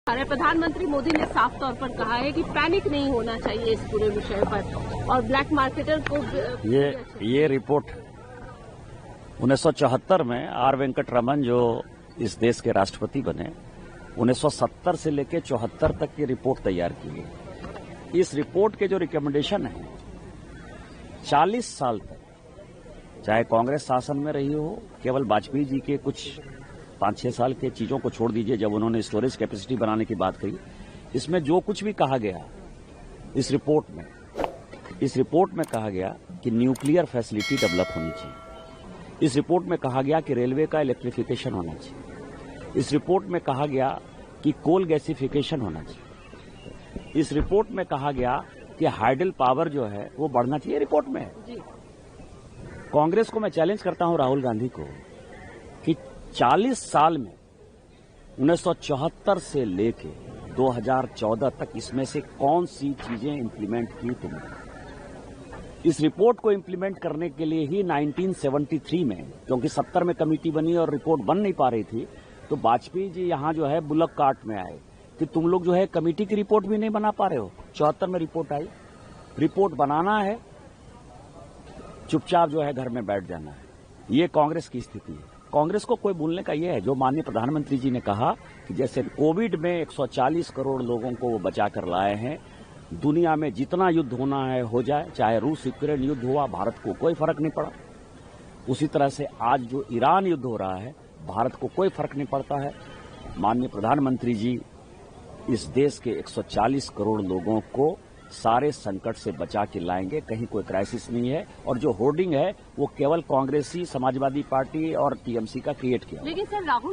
अरे प्रधानमंत्री मोदी ने साफ तौर पर कहा है कि पैनिक नहीं होना चाहिए इस पूरे विषय पर और ब्लैक मार्केटर को ये रिपोर्ट 1974 में आर वेंकट रमन जो इस देश के राष्ट्रपति बने 1970 से लेकर 74 तक की रिपोर्ट तैयार की गई। इस रिपोर्ट के जो रिकमेंडेशन है 40 साल तक चाहे कांग्रेस शासन में रही हो, केवल वाजपेयी जी के कुछ 5-6 साल के चीजों को छोड़ दीजिए जब उन्होंने स्टोरेज कैपेसिटी बनाने की बात कही, इसमें जो कुछ भी कहा गया इस रिपोर्ट में कहा गया कि न्यूक्लियर फैसिलिटी डेवलप होनी चाहिए। इस रिपोर्ट में कहा गया कि रेलवे का इलेक्ट्रिफिकेशन होना चाहिए। इस रिपोर्ट में कहा गया कि कोल गैसिफिकेशन होना चाहिए। इस रिपोर्ट में कहा गया कि हाइडल पावर जो है वो बढ़ना चाहिए। रिपोर्ट में कांग्रेस को मैं चैलेंज करता हूं, राहुल गांधी को, कि 40 साल में 1974 से लेके 2014 तक इसमें से कौन सी चीजें इंप्लीमेंट की तुमने? इस रिपोर्ट को इंप्लीमेंट करने के लिए ही 1973 में, क्योंकि 70 में कमेटी बनी और रिपोर्ट बन नहीं पा रही थी, तो वाजपेयी जी यहां जो है बुलक कार्ट में आए कि तुम लोग जो है कमेटी की रिपोर्ट भी नहीं बना पा रहे हो। 74 में रिपोर्ट आई, रिपोर्ट बनाना है, चुपचाप जो है घर में बैठ जाना है। ये कांग्रेस की स्थिति है। कांग्रेस को कोई भूलने का ये है जो माननीय प्रधानमंत्री जी ने कहा कि जैसे कोविड में 140 करोड़ लोगों को वो बचा कर लाए हैं, दुनिया में जितना युद्ध होना है हो जाए, चाहे रूस यूक्रेन युद्ध हुआ, भारत को कोई फर्क नहीं पड़ा। उसी तरह से आज जो ईरान युद्ध हो रहा है, भारत को कोई फर्क नहीं पड़ता है। माननीय प्रधानमंत्री जी इस देश के 140 करोड़ लोगों को सारे संकट से बचा के लाएंगे, कहीं कोई क्राइसिस नहीं है। और जो होर्डिंग है वो केवल कांग्रेसी, समाजवादी पार्टी और टीएमसी का क्रिएट किया। लेकिन सर राहुल